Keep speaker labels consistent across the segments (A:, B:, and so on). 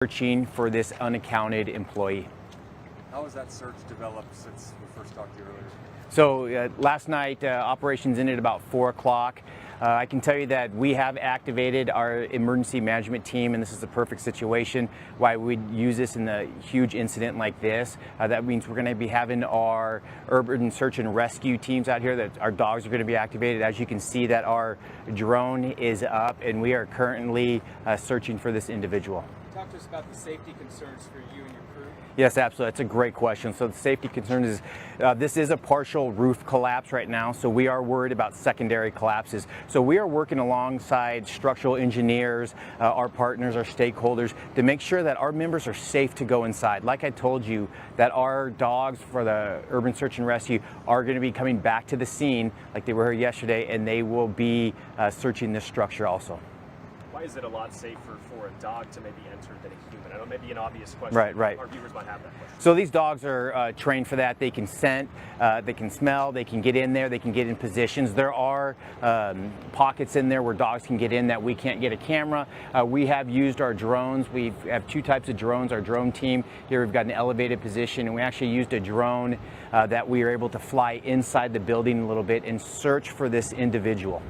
A: searching for this unaccounted employee.
B: How has that search developed since we first talked to you earlier?
A: So last night, operations ended about 4 o'clock. I can tell you that we have activated our emergency management team, and this is the perfect situation why we'd use this in a huge incident like this. That means we're going to be having our urban search and rescue teams out here, that our dogs are going to be activated. As you can see, that our drone is up, and we are currently searching for this individual.
C: Talk to us about the safety concerns for you and your crew.
A: Yes, absolutely. That's a great question. So the safety concern is this is a partial roof collapse right now, so we are worried about secondary collapses. So we are working alongside structural engineers, our partners, our stakeholders, to make sure that our members are safe to go inside. Like I told you, that our dogs for the urban search and rescue are going to be coming back to the scene like they were here yesterday, and they will be searching this structure also.
D: Why is it a lot safer for a dog to maybe enter than a human? I know it may be an obvious question.
A: Right.
D: Our viewers might have that question.
A: So these dogs are trained for that. They can scent, they can smell, they can get in there, they can get in positions. There are pockets in there where dogs can get in that we can't get a camera. We have used our drones. We have 2 types of drones. Our drone team here, we've got an elevated position, and we actually used a drone that we are able to fly inside the building a little bit and search for this individual.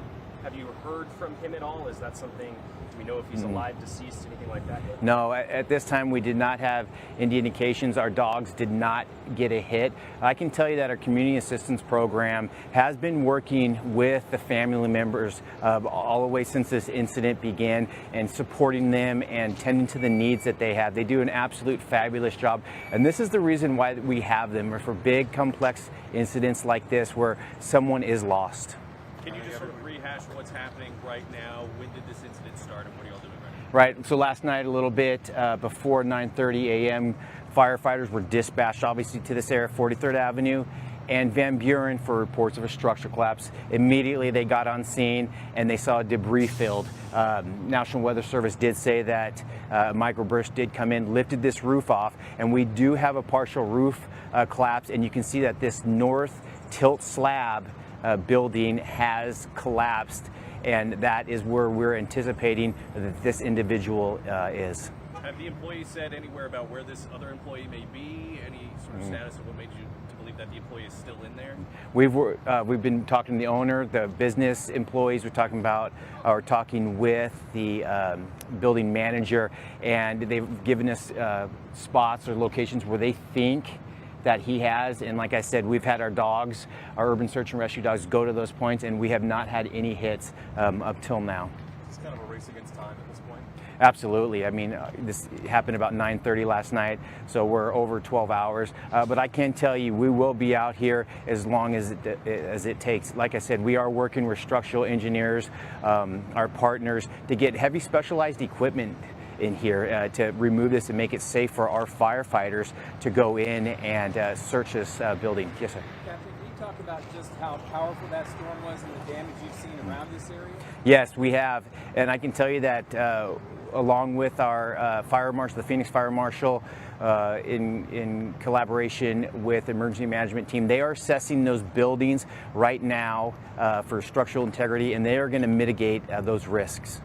D: Have you heard from him at all? Is that something, do we know if he's alive, deceased, anything like that yet?
A: No, at this time we did not have any indications. Our dogs did not get a hit. I can tell you that our community assistance program has been working with the family members all the way since this incident began, and supporting them and tending to the needs that they have. They do an absolute fabulous job, and this is the reason why we have them, for big complex incidents like this where someone is lost.
E: Can you just sort of rehash what's happening right now? When did this incident start, and what are y'all doing right now?
A: Right, so last night a little bit before 9:30 a.m., firefighters were dispatched obviously to this area, 43rd Avenue and Van Buren, for reports of a structural collapse. Immediately they got on scene and they saw a debris field. National Weather Service did say that microburst did come in, lifted this roof off, and we do have a partial roof collapse, and you can see that this north tilt slab building has collapsed, and that is where we're anticipating that this individual is.
E: Have the employees said anywhere about where this other employee may be? Any sort of status of what made you to believe that the employee is still in there?
A: We've been talking to the owner, the business employees. We're talking with the building manager, and they've given us spots or locations where they think that he has, and like I said, we've had our dogs, our urban search and rescue dogs, go to those points, and we have not had any hits up till now.
B: It's kind of a race against time at this point.
A: Absolutely. I mean, this happened about 9:30 last night, so we're over 12 hours. But I can tell you, we will be out here as long as it takes. Like I said, we are working with structural engineers, our partners, to get heavy specialized equipment in here to remove this and make it safe for our firefighters to go in and search this building. Yes, sir.
C: Captain, can you talk about just how powerful that storm was and the damage you've seen around this area?
A: Yes, we have, and I can tell you that along with our fire marshal, the Phoenix Fire Marshal, in collaboration with emergency management team, they are assessing those buildings right now for structural integrity, and they are going to mitigate those risks.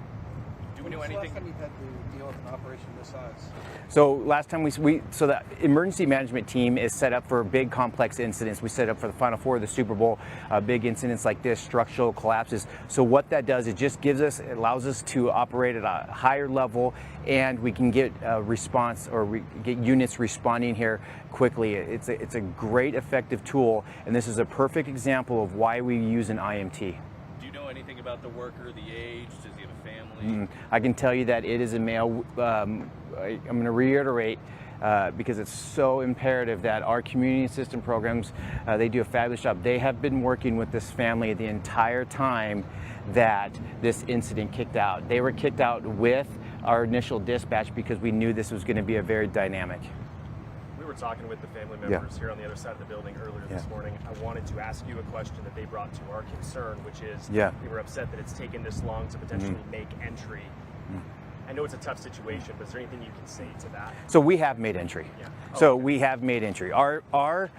E: Do we know anything?
F: Last time you've had to deal with an operation this size?
A: So last time so the emergency management team is set up for big complex incidents. We set up for the Final Four of the Super Bowl, big incidents like this, structural collapses. So what that does, it just allows us to operate at a higher level, and we can get a response, or get units responding here quickly. It's a great effective tool, and this is a perfect example of why we use an IMT.
E: Do you know anything about the worker, the age? Does he have a family?
A: I can tell you that it is a male. I'm going to reiterate because it's so imperative that our community assistance programs, they do a fabulous job. They have been working with this family the entire time that this incident kicked out. They were kicked out with our initial dispatch because we knew this was going to be a very dynamic.
D: We were talking with the family members here on the other side of the building earlier this morning. I wanted to ask you a question that they brought to our concern, which is we were upset that it's taken this long to potentially make entry. I know it's a tough situation, but is there anything you can say to that?
A: So we have made entry.
D: Yeah.
A: We have made entry. Our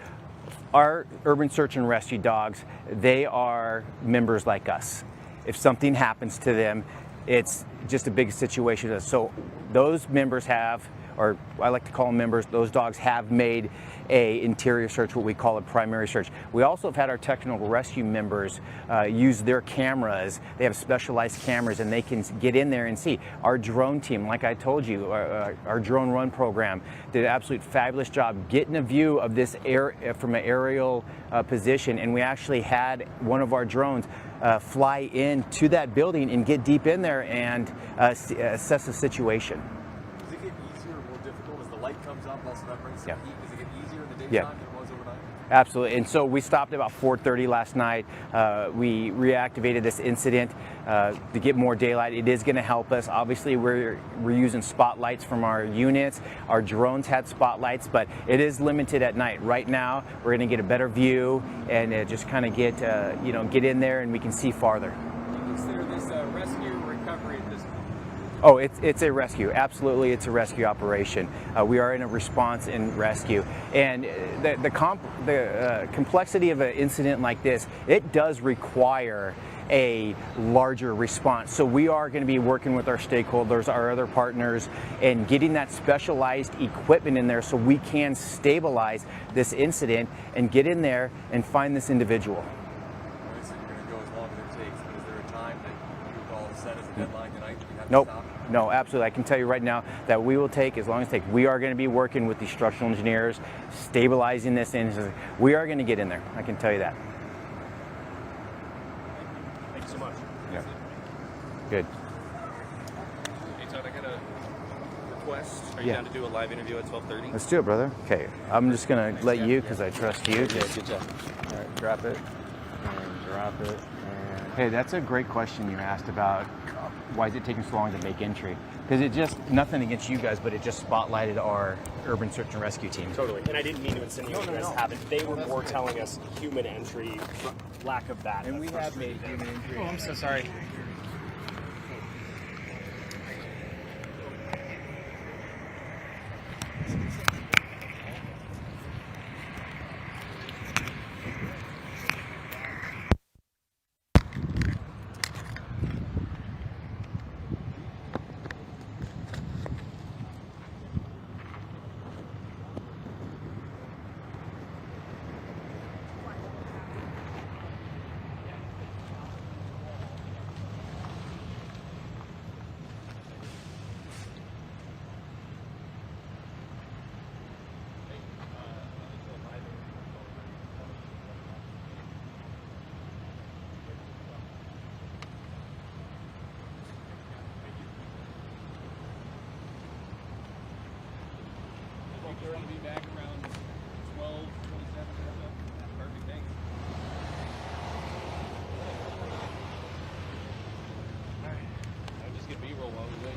A: urban search and rescue dogs, they are members like us. If something happens to them, it's just a big situation. So those members have or I like to call them members, those dogs have made a interior search, what we call a primary search. We also have had our technical rescue members use their cameras. They have specialized cameras and they can get in there and see. Our drone team, like I told you, our drone run program did an absolute fabulous job getting a view of this from an aerial position, and we actually had one of our drones fly into that building and get deep in there and assess the situation.
B: Does it get easier or more difficult as the light comes up? Also, that brings some
A: Yeah.
B: heat. Does it get easier in the daytime
A: Yeah.
B: than it was overnight?
A: Absolutely. And so we stopped about 4:30 last night. We reactivated this incident to get more daylight. It is going to help us. Obviously, we're using spotlights from our units. Our drones had spotlights, but it is limited at night. Right now, we're going to get a better view and just kind of get in there and we can see farther.
C: Do you consider this a rescue or recovery at this point?
A: Oh, it's a rescue. Absolutely, it's a rescue operation. We are in a response and rescue. And the complexity of an incident like this, it does require a larger response. So we are going to be working with our stakeholders, our other partners, and getting that specialized equipment in there so we can stabilize this incident and get in there and find this individual.
B: All right, so you're going to go as long as it takes, but is there a time that you would call set as a deadline tonight that you have
A: Nope.
B: to stop?
A: No, absolutely. I can tell you right now that we will take as long as it takes. We are going to be working with the structural engineers, stabilizing this in. We are going to get in there. I can tell you that.
D: Thank you so much.
A: Yeah. Good.
E: Hey Todd, I got a request. Are you
A: Yeah.
E: down to do a live interview at 12:30?
A: Let's do it, brother. Okay. I'm just going to let you, because I trust you.
G: Good job. All right, drop it and drop it. And
A: Hey, that's a great question you asked about why is it taking so long to make entry? Because it just, nothing against you guys, but it just spotlighted our urban search and rescue team.
D: Totally. And I didn't mean to insinuate you guys haven't. They were more telling us human entry, lack of that.
C: And we have made human injury. Oh, I'm so sorry. We're going to be back around 12:27 or so. Perfect, thanks. I'll just get B-roll while we wait.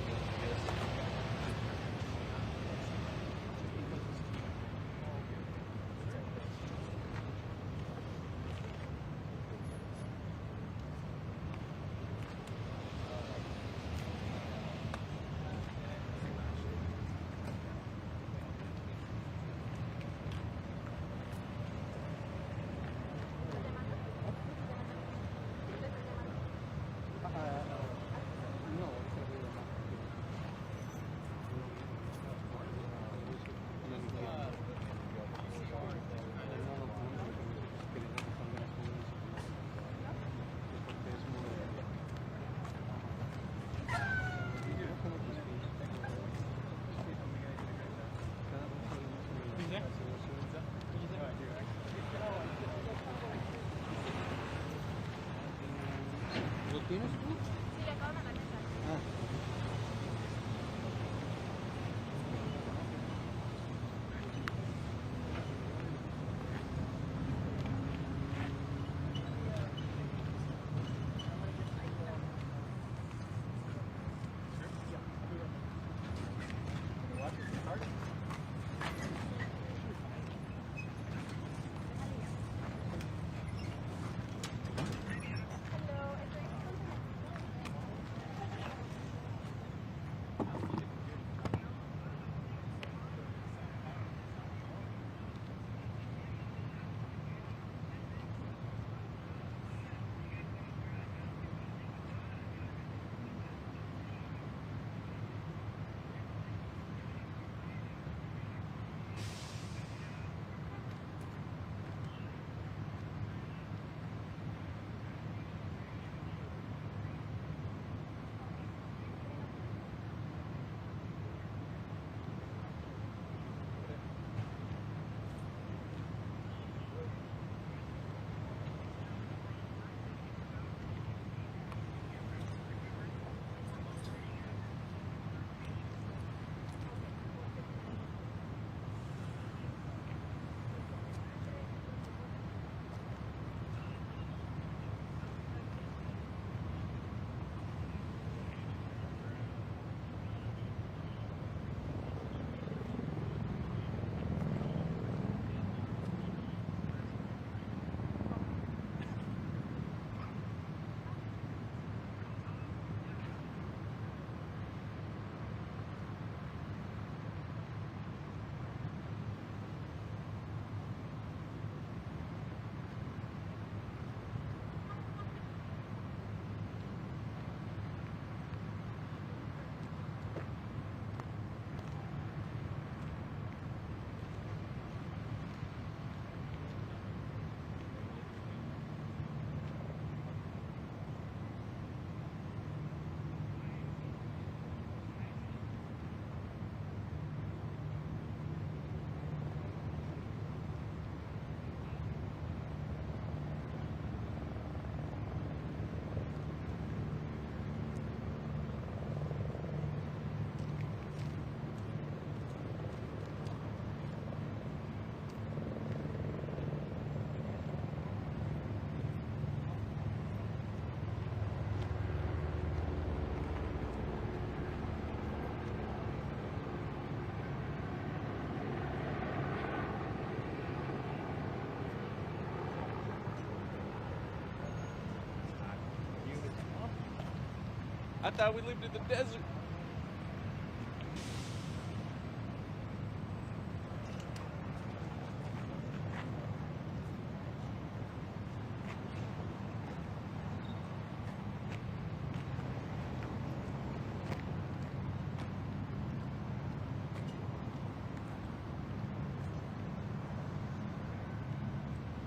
C: I thought we lived in the desert.